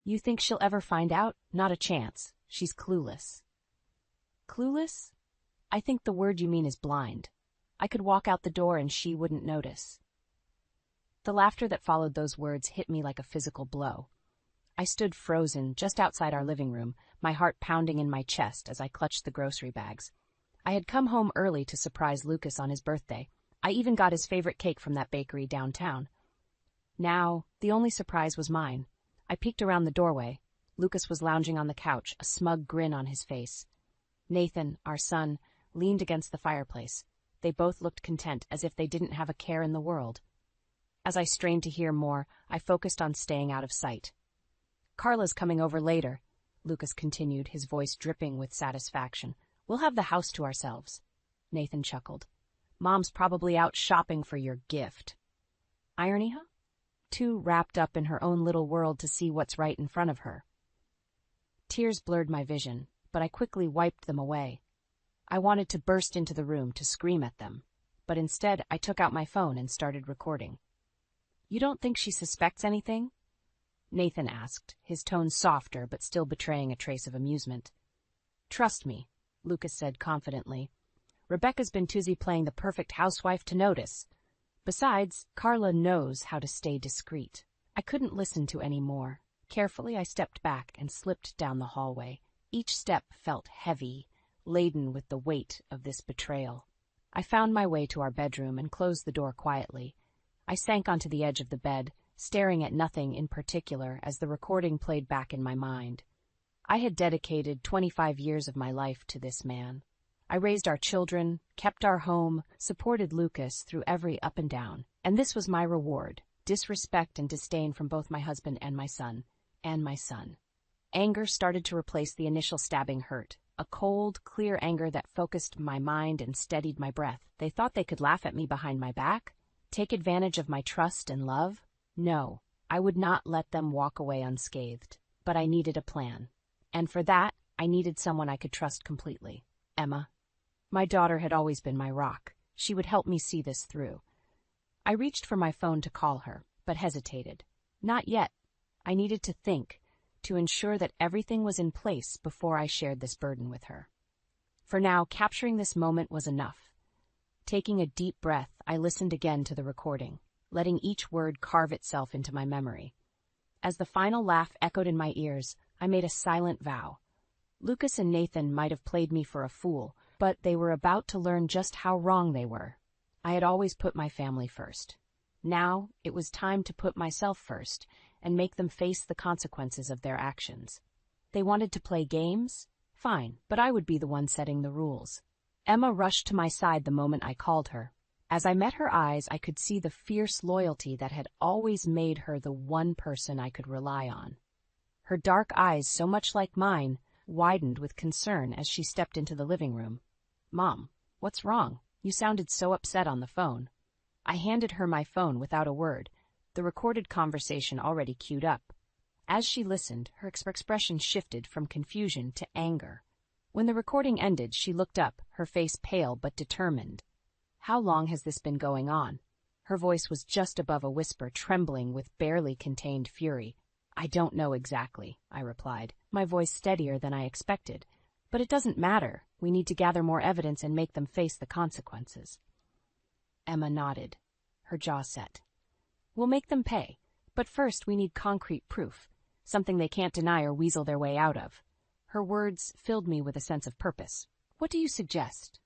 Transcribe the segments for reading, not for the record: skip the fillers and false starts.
You think she'll ever find out? Not a chance. She's clueless. Clueless? I think the word you mean is blind. I could walk out the door and she wouldn't notice. The laughter that followed those words hit me like a physical blow. I stood frozen just outside our living room, my heart pounding in my chest as I clutched the grocery bags. I had come home early to surprise Lucas on his birthday. I even got his favorite cake from that bakery downtown. Now, the only surprise was mine. I peeked around the doorway. Lucas was lounging on the couch, a smug grin on his face. Nathan, our son, leaned against the fireplace. They both looked content, as if they didn't have a care in the world. As I strained to hear more, I focused on staying out of sight. "Carla's coming over later," Lucas continued, his voice dripping with satisfaction. "We'll have the house to ourselves." Nathan chuckled. "Mom's probably out shopping for your gift." Irony, huh? Too wrapped up in her own little world to see what's right in front of her. Tears blurred my vision, but I quickly wiped them away. I wanted to burst into the room to scream at them, but instead I took out my phone and started recording. "You don't think she suspects anything?" Nathan asked, his tone softer but still betraying a trace of amusement. "Trust me," Lucas said confidently. "Rebecca's been too busy playing the perfect housewife to notice. Besides, Carla knows how to stay discreet." I couldn't listen to any more. Carefully, I stepped back and slipped down the hallway. Each step felt heavy, laden with the weight of this betrayal. I found my way to our bedroom and closed the door quietly. I sank onto the edge of the bed, staring at nothing in particular as the recording played back in my mind. I had dedicated 25 years of my life to this man. I raised our children, kept our home, supported Lucas through every up and down. And this was my reward: disrespect and disdain from both my husband and my son. Anger started to replace the initial stabbing hurt. A cold, clear anger that focused my mind and steadied my breath. They thought they could laugh at me behind my back? Take advantage of my trust and love? No, I would not let them walk away unscathed. But I needed a plan. And for that, I needed someone I could trust completely. Emma. My daughter had always been my rock. She would help me see this through. I reached for my phone to call her, but hesitated. Not yet. I needed to think, to ensure that everything was in place before I shared this burden with her. For now, capturing this moment was enough. Taking a deep breath, I listened again to the recording, letting each word carve itself into my memory. As the final laugh echoed in my ears, I made a silent vow. Lucas and Nathan might have played me for a fool, but they were about to learn just how wrong they were. I had always put my family first. Now it was time to put myself first and make them face the consequences of their actions. They wanted to play games? Fine, but I would be the one setting the rules. Emma rushed to my side the moment I called her. As I met her eyes, I could see the fierce loyalty that had always made her the one person I could rely on. Her dark eyes, so much like mine, widened with concern as she stepped into the living room. "Mom, what's wrong? You sounded so upset on the phone." I handed her my phone without a word, the recorded conversation already queued up. As she listened, her expression shifted from confusion to anger. When the recording ended, she looked up, her face pale but determined. "How long has this been going on?" Her voice was just above a whisper, trembling with barely contained fury. "I don't know exactly," I replied, my voice steadier than I expected. "But it doesn't matter. We need to gather more evidence and make them face the consequences." Emma nodded, her jaw set. "We'll make them pay, but first we need concrete proof, something they can't deny or weasel their way out of." Her words filled me with a sense of purpose. "What do you suggest?"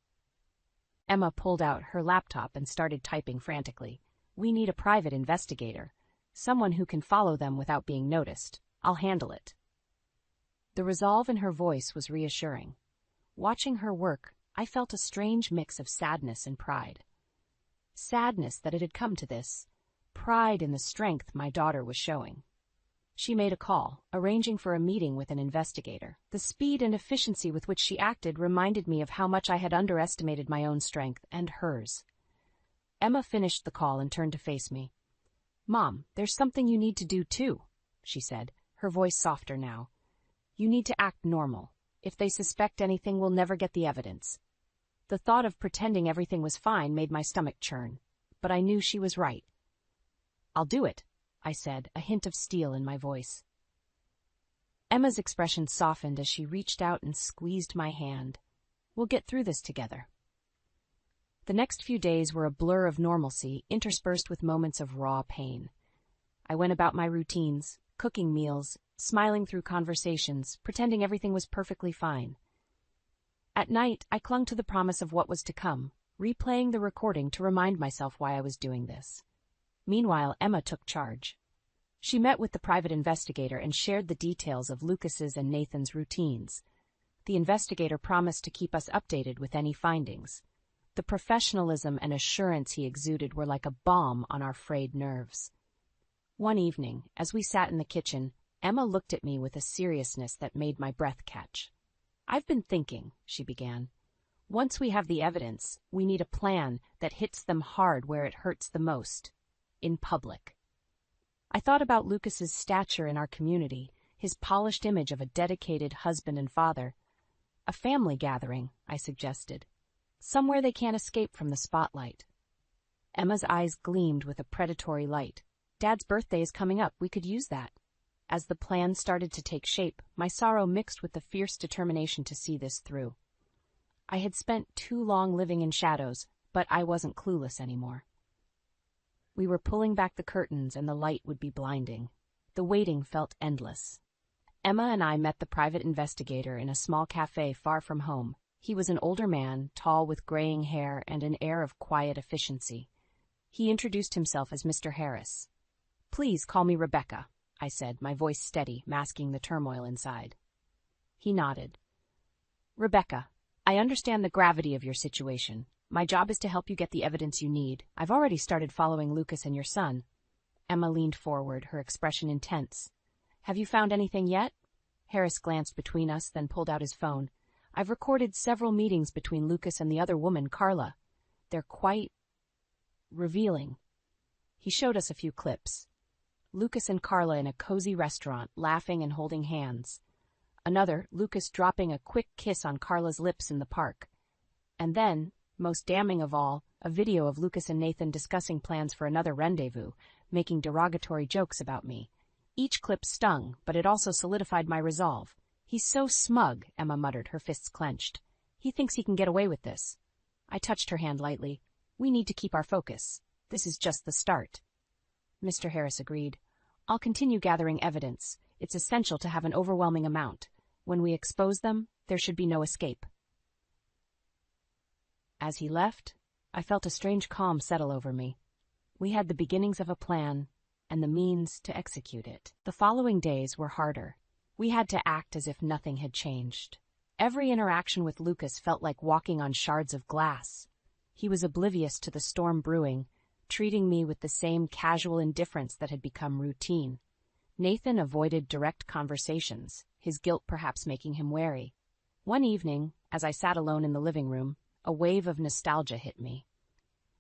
Emma pulled out her laptop and started typing frantically. "We need a private investigator, someone who can follow them without being noticed. I'll handle it." The resolve in her voice was reassuring. Watching her work, I felt a strange mix of sadness and pride. Sadness that it had come to this, pride in the strength my daughter was showing. She made a call, arranging for a meeting with an investigator. The speed and efficiency with which she acted reminded me of how much I had underestimated my own strength and hers. Emma finished the call and turned to face me. "Mom, there's something you need to do too," she said, her voice softer now. "You need to act normal. If they suspect anything, we'll never get the evidence." The thought of pretending everything was fine made my stomach churn, but I knew she was right. "I'll do it," I said, a hint of steel in my voice. Emma's expression softened as she reached out and squeezed my hand. We'll get through this together. The next few days were a blur of normalcy, interspersed with moments of raw pain. I went about my routines, cooking meals, smiling through conversations, pretending everything was perfectly fine. At night, I clung to the promise of what was to come, replaying the recording to remind myself why I was doing this. Meanwhile, Emma took charge. She met with the private investigator and shared the details of Lucas's and Nathan's routines. The investigator promised to keep us updated with any findings. The professionalism and assurance he exuded were like a balm on our frayed nerves. One evening, as we sat in the kitchen, Emma looked at me with a seriousness that made my breath catch. "I've been thinking," she began. "Once we have the evidence, we need a plan that hits them hard where it hurts the most, in public." I thought about Lucas's stature in our community, his polished image of a dedicated husband and father. "A family gathering," I suggested. "Somewhere they can't escape from the spotlight." Emma's eyes gleamed with a predatory light. "Dad's birthday is coming up. We could use that." As the plan started to take shape, my sorrow mixed with the fierce determination to see this through. I had spent too long living in shadows, but I wasn't clueless anymore. We were pulling back the curtains and the light would be blinding. The waiting felt endless. Emma and I met the private investigator in a small cafe far from home. He was an older man, tall with graying hair and an air of quiet efficiency. He introduced himself as Mr. Harris. "Please call me Rebecca," I said, my voice steady, masking the turmoil inside. He nodded. "Rebecca, I understand the gravity of your situation. My job is to help you get the evidence you need. I've already started following Lucas and your son." Emma leaned forward, her expression intense. "Have you found anything yet?" Harris glanced between us, then pulled out his phone. "I've recorded several meetings between Lucas and the other woman, Carla. They're quite revealing." He showed us a few clips. Lucas and Carla in a cozy restaurant, laughing and holding hands. Another, Lucas dropping a quick kiss on Carla's lips in the park. And then, most damning of all, a video of Lucas and Nathan discussing plans for another rendezvous, making derogatory jokes about me. Each clip stung, but it also solidified my resolve. "He's so smug," Emma muttered, her fists clenched. "He thinks he can get away with this." I touched her hand lightly. "We need to keep our focus. This is just the start." Mr. Harris agreed. "I'll continue gathering evidence. It's essential to have an overwhelming amount. When we expose them, there should be no escape." As he left, I felt a strange calm settle over me. We had the beginnings of a plan and the means to execute it. The following days were harder. We had to act as if nothing had changed. Every interaction with Lucas felt like walking on shards of glass. He was oblivious to the storm brewing, treating me with the same casual indifference that had become routine. Nathan avoided direct conversations, his guilt perhaps making him wary. One evening, as I sat alone in the living room, a wave of nostalgia hit me.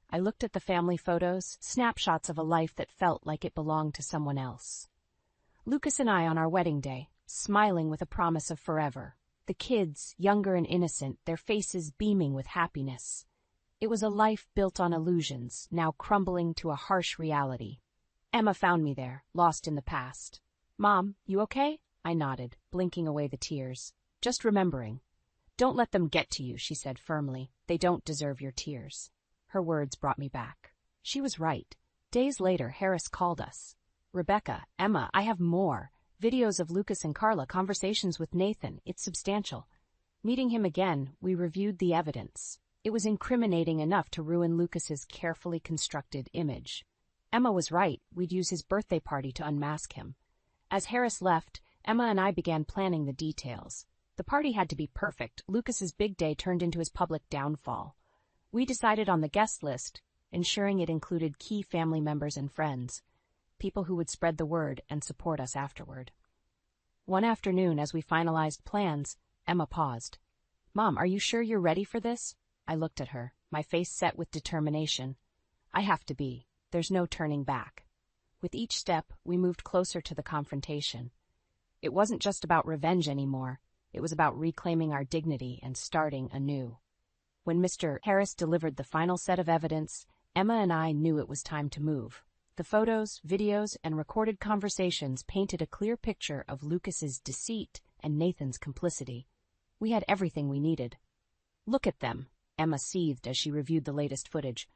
I looked at the family photos, snapshots of a life that felt like it belonged to someone else. Lucas and I on our wedding day, smiling with a promise of forever. The kids, younger and innocent, their faces beaming with happiness. It was a life built on illusions, now crumbling to a harsh reality. Emma found me there, lost in the past. "Mom, you okay?" I nodded, blinking away the tears. "Just remembering." "Don't let them get to you," she said firmly. "They don't deserve your tears." Her words brought me back. She was right. Days later, Harris called us. "Rebecca, Emma, I have more. Videos of Lucas and Carla, conversations with Nathan. It's substantial." Meeting him again, we reviewed the evidence. It was incriminating enough to ruin Lucas's carefully constructed image. Emma was right. We'd use his birthday party to unmask him. As Harris left, Emma and I began planning the details. The party had to be perfect. Lucas's big day turned into his public downfall. We decided on the guest list, ensuring it included key family members and friends, people who would spread the word and support us afterward. One afternoon, as we finalized plans, Emma paused. "Mom, are you sure you're ready for this?" I looked at her, my face set with determination. "I have to be. There's no turning back." With each step, we moved closer to the confrontation. It wasn't just about revenge anymore. It was about reclaiming our dignity and starting anew. When Mr. Harris delivered the final set of evidence, Emma and I knew it was time to move. The photos, videos, and recorded conversations painted a clear picture of Lucas's deceit and Nathan's complicity. We had everything we needed. "Look at them," Emma seethed as she reviewed the latest footage.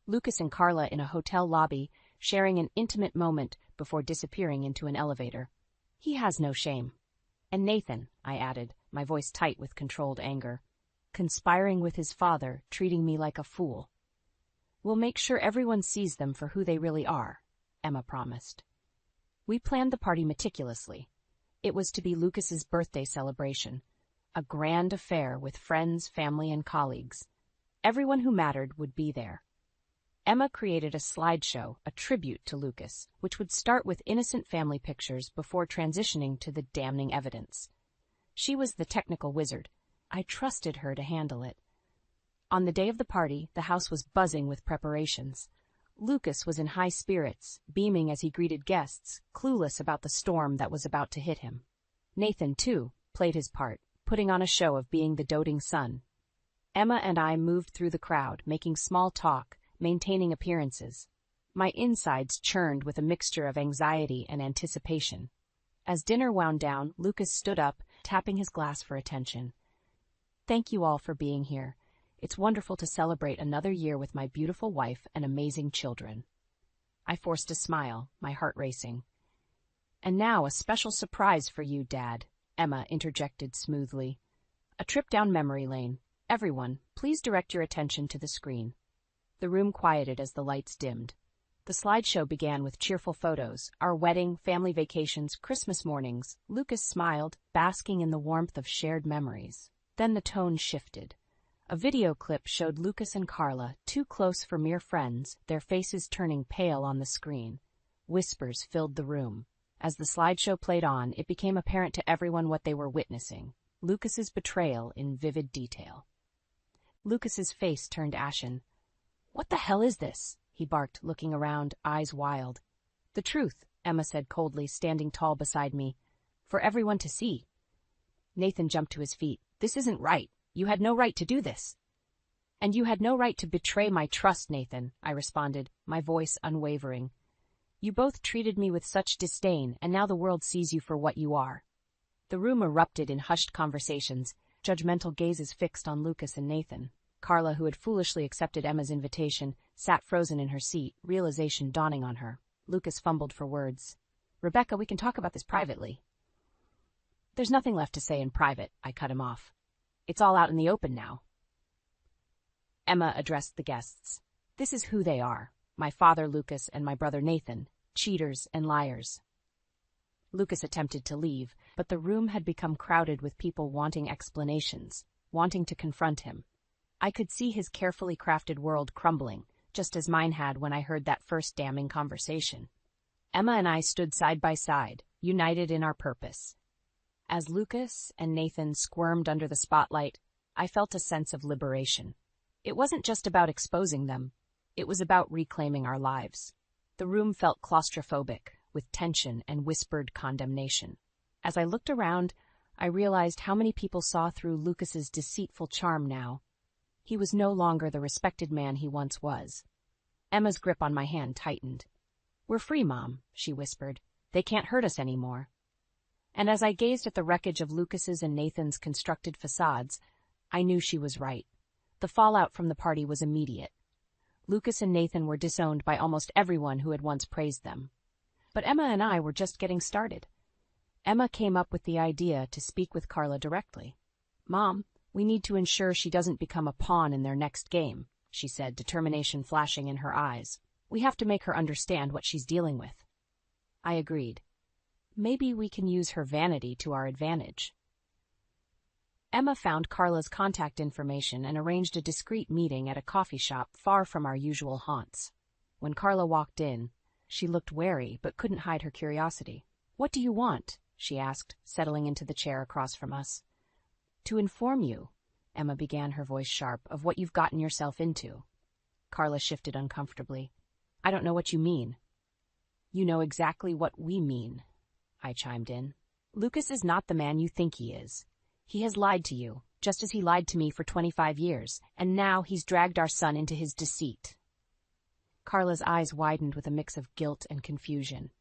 Lucas and Carla in a hotel lobby, sharing an intimate moment before disappearing into an elevator. "He has no shame." "And Nathan," I added, my voice tight with controlled anger, "conspiring with his father, treating me like a fool." "We'll make sure everyone sees them for who they really are," Emma promised. We planned the party meticulously. It was to be Lucas's birthday celebration, a grand affair with friends, family, and colleagues. Everyone who mattered would be there. Emma created a slideshow, a tribute to Lucas, which would start with innocent family pictures before transitioning to the damning evidence. She was the technical wizard. I trusted her to handle it. On the day of the party, the house was buzzing with preparations. Lucas was in high spirits, beaming as he greeted guests, clueless about the storm that was about to hit him. Nathan, too, played his part, putting on a show of being the doting son. Emma and I moved through the crowd, making small talk, maintaining appearances. My insides churned with a mixture of anxiety and anticipation. As dinner wound down, Lucas stood up, tapping his glass for attention. "Thank you all for being here. It's wonderful to celebrate another year with my beautiful wife and amazing children." I forced a smile, my heart racing. "And now a special surprise for you, Dad," Emma interjected smoothly. "A trip down memory lane. Everyone, please direct your attention to the screen." The room quieted as the lights dimmed. The slideshow began with cheerful photos, our wedding, family vacations, Christmas mornings. Lucas smiled, basking in the warmth of shared memories. Then the tone shifted. A video clip showed Lucas and Carla, too close for mere friends, their faces turning pale on the screen. Whispers filled the room. As the slideshow played on, it became apparent to everyone what they were witnessing: Lucas's betrayal in vivid detail. Lucas's face turned ashen. "What the hell is this?" he barked, looking around, eyes wild. "The truth," Emma said coldly, standing tall beside me. "For everyone to see." Nathan jumped to his feet. "This isn't right. You had no right to do this." "And you had no right to betray my trust, Nathan," I responded, my voice unwavering. "You both treated me with such disdain, and now the world sees you for what you are." The room erupted in hushed conversations, judgmental gazes fixed on Lucas and Nathan. Carla, who had foolishly accepted Emma's invitation, sat frozen in her seat, realization dawning on her. Lucas fumbled for words. "Rebecca, we can talk about this privately." "There's nothing left to say in private," I cut him off. "It's all out in the open now." Emma addressed the guests. "This is who they are. My father, Lucas, and my brother Nathan, cheaters and liars." Lucas attempted to leave, but the room had become crowded with people wanting explanations, wanting to confront him. I could see his carefully crafted world crumbling, just as mine had when I heard that first damning conversation. Emma and I stood side by side, united in our purpose. As Lucas and Nathan squirmed under the spotlight, I felt a sense of liberation. It wasn't just about exposing them. It was about reclaiming our lives. The room felt claustrophobic, with tension and whispered condemnation. As I looked around, I realized how many people saw through Lucas's deceitful charm now. He was no longer the respected man he once was. Emma's grip on my hand tightened. "We're free, Mom," she whispered. "They can't hurt us anymore." And as I gazed at the wreckage of Lucas's and Nathan's constructed facades, I knew she was right. The fallout from the party was immediate. Lucas and Nathan were disowned by almost everyone who had once praised them. But Emma and I were just getting started. Emma came up with the idea to speak with Carla directly. "Mom, we need to ensure she doesn't become a pawn in their next game," she said, determination flashing in her eyes. "We have to make her understand what she's dealing with." I agreed. Maybe we can use her vanity to our advantage. Emma found Carla's contact information and arranged a discreet meeting at a coffee shop far from our usual haunts. When Carla walked in, she looked wary but couldn't hide her curiosity. "What do you want?" she asked, settling into the chair across from us. "To inform you," Emma began, her voice sharp, "of what you've gotten yourself into." Carla shifted uncomfortably. "I don't know what you mean." "You know exactly what we mean," I chimed in. "Lucas is not the man you think he is. He has lied to you, just as he lied to me for 25 years, and now he's dragged our son into his deceit." Carla's eyes widened with a mix of guilt and confusion.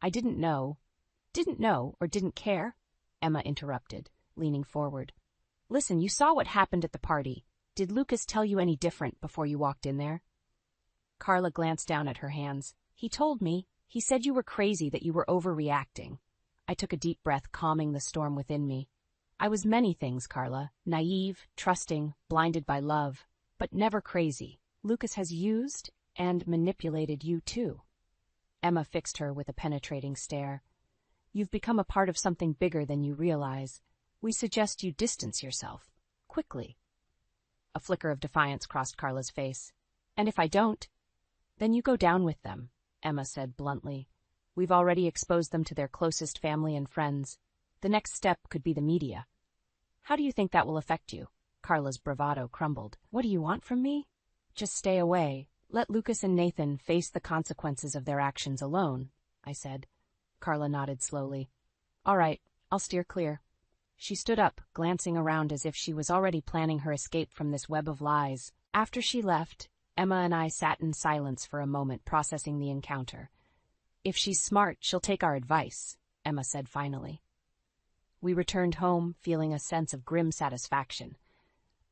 I didn't know, or didn't care? Emma interrupted, leaning forward. Listen, you saw what happened at the party. Did Lucas tell you any different before you walked in there? Carla glanced down at her hands. He told me. He said you were crazy, that you were overreacting. I took a deep breath, calming the storm within me. I was many things, Carla. Naive, trusting, blinded by love, but never crazy. Lucas has used and manipulated you too. Emma fixed her with a penetrating stare. You've become a part of something bigger than you realize. We suggest you distance yourself. Quickly. A flicker of defiance crossed Carla's face. And if I don't? Then you go down with them, Emma said bluntly. We've already exposed them to their closest family and friends. The next step could be the media. How do you think that will affect you? Carla's bravado crumbled. What do you want from me? Just stay away. Let Lucas and Nathan face the consequences of their actions alone, I said. Carla nodded slowly. All right, I'll steer clear. She stood up, glancing around as if she was already planning her escape from this web of lies. After she left, Emma and I sat in silence for a moment, processing the encounter. If she's smart, she'll take our advice, Emma said finally. We returned home, feeling a sense of grim satisfaction.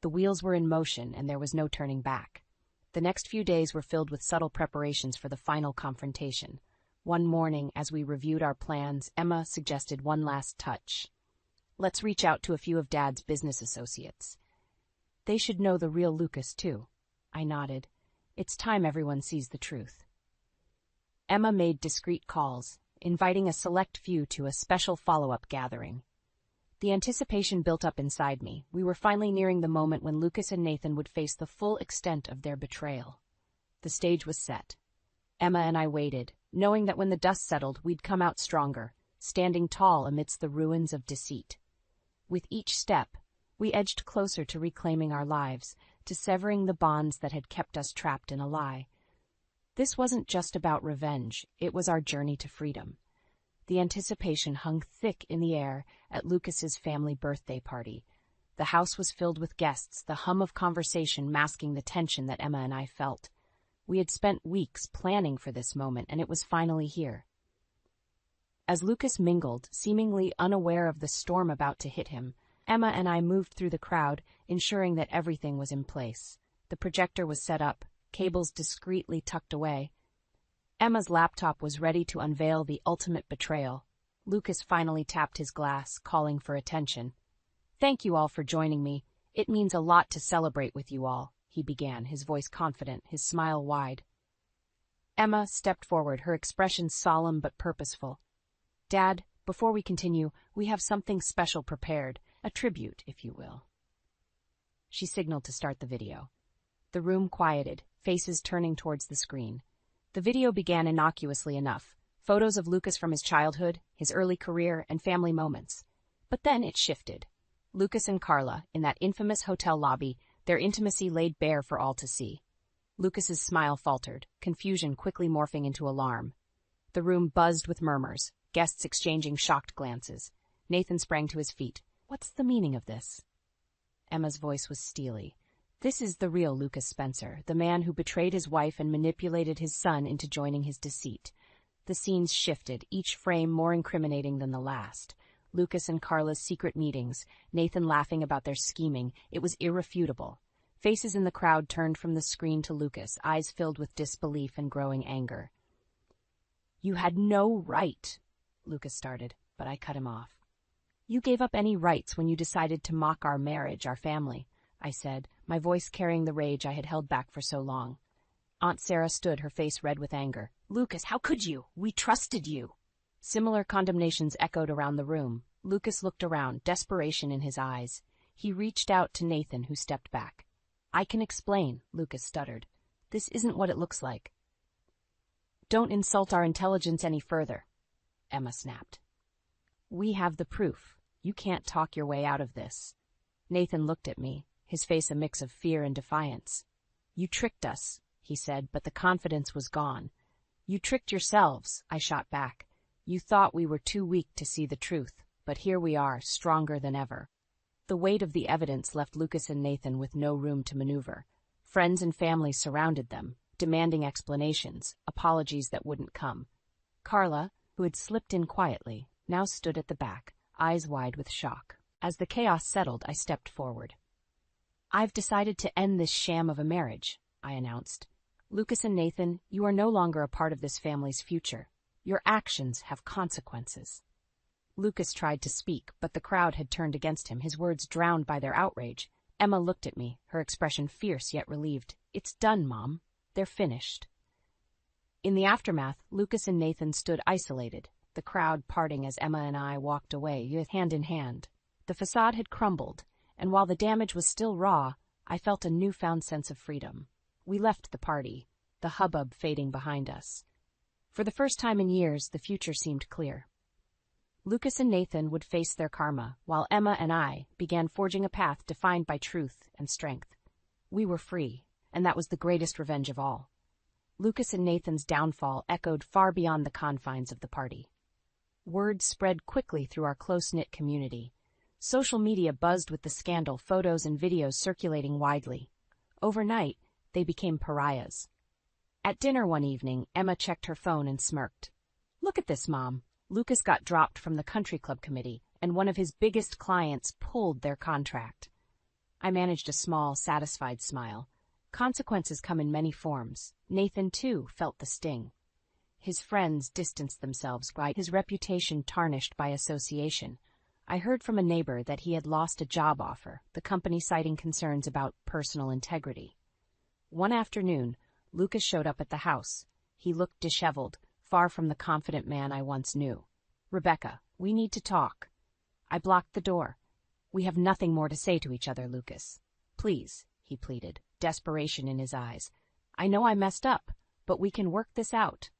The wheels were in motion, and there was no turning back. The next few days were filled with subtle preparations for the final confrontation. One morning, as we reviewed our plans, Emma suggested one last touch. Let's reach out to a few of Dad's business associates. They should know the real Lucas, too. I nodded. It's time everyone sees the truth. Emma made discreet calls, inviting a select few to a special follow-up gathering. The anticipation built up inside me. We were finally nearing the moment when Lucas and Nathan would face the full extent of their betrayal. The stage was set. Emma and I waited, knowing that when the dust settled, we'd come out stronger, standing tall amidst the ruins of deceit. With each step, we edged closer to reclaiming our lives, to severing the bonds that had kept us trapped in a lie. This wasn't just about revenge, it was our journey to freedom. The anticipation hung thick in the air at Lucas's family birthday party. The house was filled with guests, the hum of conversation masking the tension that Emma and I felt. We had spent weeks planning for this moment, and it was finally here. As Lucas mingled, seemingly unaware of the storm about to hit him, Emma and I moved through the crowd, ensuring that everything was in place. The projector was set up, cables discreetly tucked away. Emma's laptop was ready to unveil the ultimate betrayal. Lucas finally tapped his glass, calling for attention. Thank you all for joining me. It means a lot to celebrate with you all, he began, his voice confident, his smile wide. Emma stepped forward, her expression solemn but purposeful. Dad, before we continue, we have something special prepared, a tribute, if you will. She signaled to start the video. The room quieted, faces turning towards the screen. The video began innocuously enough, photos of Lucas from his childhood, his early career, and family moments. But then it shifted. Lucas and Carla, in that infamous hotel lobby, their intimacy laid bare for all to see. Lucas's smile faltered, confusion quickly morphing into alarm. The room buzzed with murmurs, guests exchanging shocked glances. Nathan sprang to his feet. What's the meaning of this? Emma's voice was steely. This is the real Lucas Spencer, the man who betrayed his wife and manipulated his son into joining his deceit. The scenes shifted, each frame more incriminating than the last. Lucas and Carla's secret meetings, Nathan laughing about their scheming, it was irrefutable. Faces in the crowd turned from the screen to Lucas, eyes filled with disbelief and growing anger. You had no right, Lucas started, but I cut him off. You gave up any rights when you decided to mock our marriage, our family, I said, my voice carrying the rage I had held back for so long. Aunt Sarah stood, her face red with anger. Lucas, how could you? We trusted you. Similar condemnations echoed around the room. Lucas looked around, desperation in his eyes. He reached out to Nathan, who stepped back. I can explain, Lucas stuttered. This isn't what it looks like. Don't insult our intelligence any further, Emma snapped. We have the proof. You can't talk your way out of this. Nathan looked at me, his face a mix of fear and defiance. You tricked us, he said, but the confidence was gone. You tricked yourselves, I shot back. You thought we were too weak to see the truth, but here we are, stronger than ever. The weight of the evidence left Lucas and Nathan with no room to maneuver. Friends and family surrounded them, demanding explanations, apologies that wouldn't come. Carla, who had slipped in quietly, now stood at the back, eyes wide with shock. As the chaos settled, I stepped forward. "I've decided to end this sham of a marriage," I announced. "Lucas and Nathan, you are no longer a part of this family's future. Your actions have consequences." Lucas tried to speak, but the crowd had turned against him, his words drowned by their outrage. Emma looked at me, her expression fierce yet relieved. "It's done, Mom. They're finished." In the aftermath, Lucas and Nathan stood isolated, the crowd parting as Emma and I walked away, hand in hand. The facade had crumbled, and while the damage was still raw, I felt a newfound sense of freedom. We left the party, the hubbub fading behind us. For the first time in years, the future seemed clear. Lucas and Nathan would face their karma, while Emma and I began forging a path defined by truth and strength. We were free, and that was the greatest revenge of all. Lucas and Nathan's downfall echoed far beyond the confines of the party. Word spread quickly through our close-knit community. Social media buzzed with the scandal, photos and videos circulating widely. Overnight, they became pariahs. At dinner one evening, Emma checked her phone and smirked. "Look at this, Mom. Lucas got dropped from the country club committee, and one of his biggest clients pulled their contract." I managed a small, satisfied smile. Consequences come in many forms. Nathan, too, felt the sting. His friends distanced themselves, his reputation tarnished by association. I heard from a neighbor that he had lost a job offer, the company citing concerns about personal integrity. One afternoon, Lucas showed up at the house. He looked disheveled, far from the confident man I once knew. "Rebecca, we need to talk." I blocked the door. "We have nothing more to say to each other, Lucas. Please," he pleaded, desperation in his eyes. "I know I messed up, but we can work this out."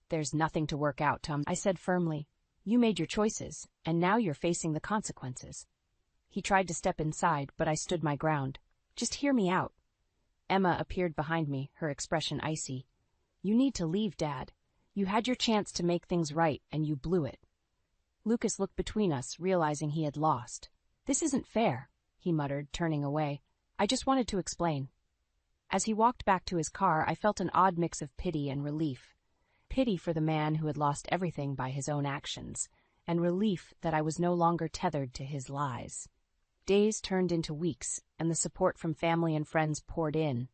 "There's nothing to work out, Tom," I said firmly. "You made your choices, and now you're facing the consequences." He tried to step inside, but I stood my ground. "Just hear me out." Emma appeared behind me, her expression icy. "You need to leave, Dad. You had your chance to make things right, and you blew it." Lucas looked between us, realizing he had lost. "This isn't fair," he muttered, turning away. "I just wanted to explain." As he walked back to his car, I felt an odd mix of pity and relief. Pity for the man who had lost everything by his own actions, and relief that I was no longer tethered to his lies. Days turned into weeks, and the support from family and friends poured in.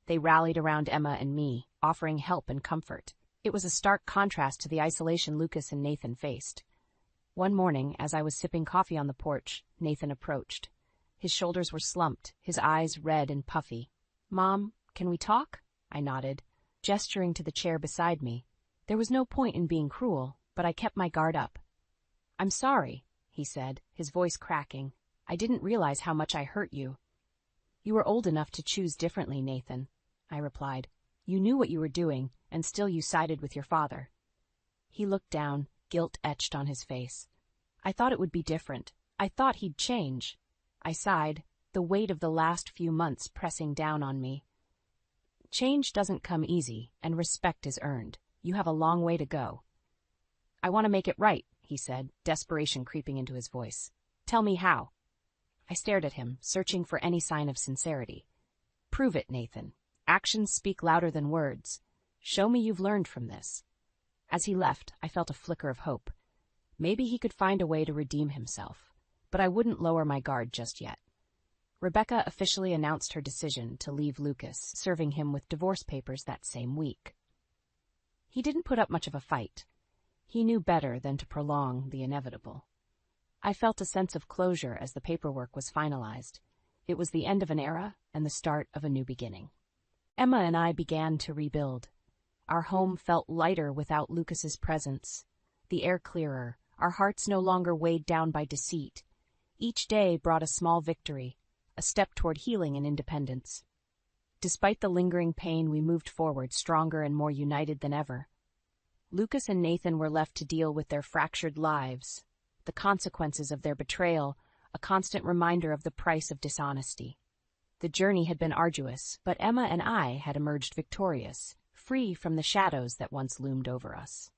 They rallied around Emma and me, offering help and comfort. It was a stark contrast to the isolation Lucas and Nathan faced. One morning, as I was sipping coffee on the porch, Nathan approached. His shoulders were slumped, his eyes red and puffy. "Mom, can we talk?" I nodded, gesturing to the chair beside me. There was no point in being cruel, but I kept my guard up. "I'm sorry," he said, his voice cracking. "I didn't realize how much I hurt you." "You were old enough to choose differently, Nathan," I replied. "You knew what you were doing, and still you sided with your father." He looked down, guilt etched on his face. "I thought it would be different. I thought he'd change." I sighed, the weight of the last few months pressing down on me. "Change doesn't come easy, and respect is earned. You have a long way to go." "I want to make it right," he said, desperation creeping into his voice. "Tell me how." I stared at him, searching for any sign of sincerity. "Prove it, Nathan. Actions speak louder than words. Show me you've learned from this." As he left, I felt a flicker of hope. Maybe he could find a way to redeem himself, but I wouldn't lower my guard just yet. Rebecca officially announced her decision to leave Lucas, serving him with divorce papers that same week. He didn't put up much of a fight. He knew better than to prolong the inevitable. I felt a sense of closure as the paperwork was finalized. It was the end of an era and the start of a new beginning. Emma and I began to rebuild. Our home felt lighter without Lucas's presence, the air clearer, our hearts no longer weighed down by deceit. Each day brought a small victory, a step toward healing and independence. Despite the lingering pain, we moved forward, stronger and more united than ever. Lucas and Nathan were left to deal with their fractured lives, the consequences of their betrayal, a constant reminder of the price of dishonesty. The journey had been arduous, but Emma and I had emerged victorious, free from the shadows that once loomed over us.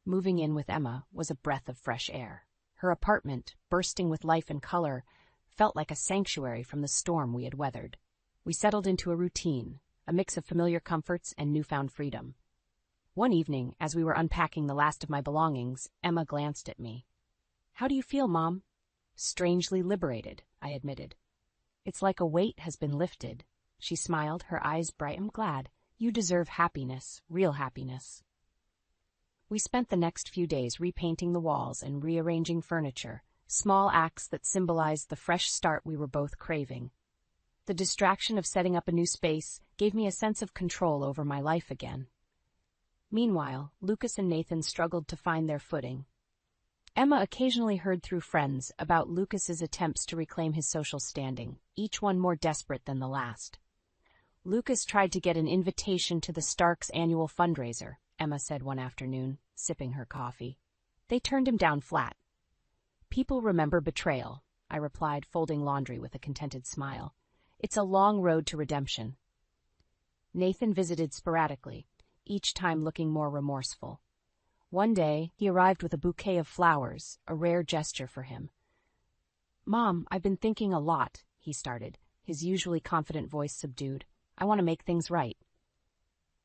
Moving in with Emma was a breath of fresh air. Her apartment, bursting with life and color, felt like a sanctuary from the storm we had weathered. We settled into a routine, a mix of familiar comforts and newfound freedom. One evening, as we were unpacking the last of my belongings, Emma glanced at me. "How do you feel, Mom?" "Strangely liberated," I admitted. "It's like a weight has been lifted." She smiled, her eyes bright and glad. "You deserve happiness, real happiness." We spent the next few days repainting the walls and rearranging furniture, small acts that symbolized the fresh start we were both craving. The distraction of setting up a new space gave me a sense of control over my life again. Meanwhile, Lucas and Nathan struggled to find their footing. Emma occasionally heard through friends about Lucas's attempts to reclaim his social standing, each one more desperate than the last. "Lucas tried to get an invitation to the Starks' annual fundraiser," Emma said one afternoon, sipping her coffee. "They turned him down flat." "People remember betrayal," I replied, folding laundry with a contented smile. "It's a long road to redemption." Nathan visited sporadically, each time looking more remorseful. One day, he arrived with a bouquet of flowers, a rare gesture for him. "Mom, I've been thinking a lot," he started, his usually confident voice subdued. "I want to make things right."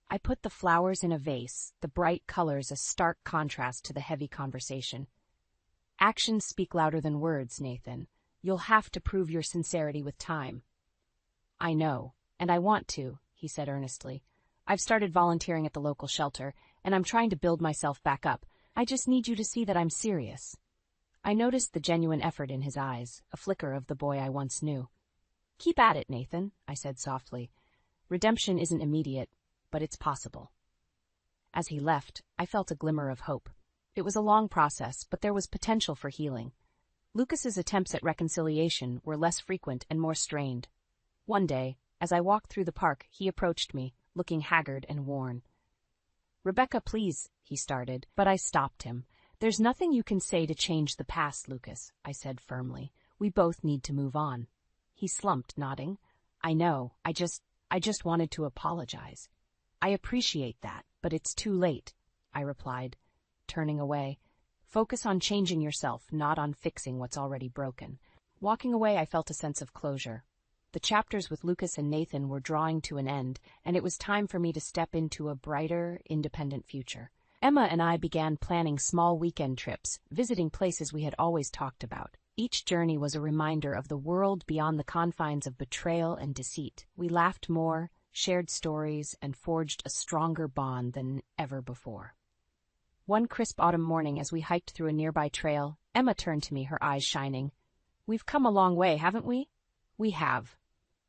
I put the flowers in a vase, the bright colors a stark contrast to the heavy conversation. "Actions speak louder than words, Nathan. You'll have to prove your sincerity with time." "I know, and I want to," he said earnestly. "I've started volunteering at the local shelter, and I'm trying to build myself back up. I just need you to see that I'm serious." I noticed the genuine effort in his eyes, a flicker of the boy I once knew. "Keep at it, Nathan," I said softly. "Redemption isn't immediate, but it's possible." As he left, I felt a glimmer of hope. It was a long process, but there was potential for healing. Lucas's attempts at reconciliation were less frequent and more strained. One day, as I walked through the park, he approached me, looking haggard and worn. "Rebecca, please," he started, but I stopped him. "There's nothing you can say to change the past, Lucas," I said firmly. "We both need to move on." He slumped, nodding. "I know, I just wanted to apologize." "I appreciate that, but it's too late," I replied, turning away. "Focus on changing yourself, not on fixing what's already broken." Walking away, I felt a sense of closure. The chapters with Lucas and Nathan were drawing to an end, and it was time for me to step into a brighter, independent future. Emma and I began planning small weekend trips, visiting places we had always talked about. Each journey was a reminder of the world beyond the confines of betrayal and deceit. We laughed more, shared stories, and forged a stronger bond than ever before. One crisp autumn morning, as we hiked through a nearby trail, Emma turned to me, her eyes shining. "We've come a long way, haven't we?" "We have,"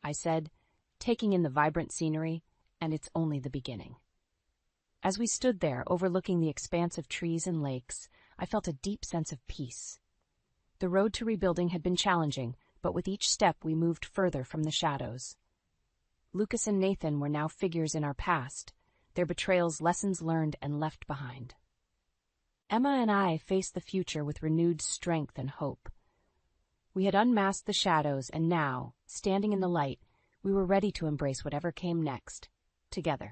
I said, taking in the vibrant scenery, "and it's only the beginning." As we stood there, overlooking the expanse of trees and lakes, I felt a deep sense of peace. The road to rebuilding had been challenging, but with each step we moved further from the shadows. Lucas and Nathan were now figures in our past, their betrayals lessons learned and left behind. Emma and I faced the future with renewed strength and hope. We had unmasked the shadows, and now, standing in the light, we were ready to embrace whatever came next, together.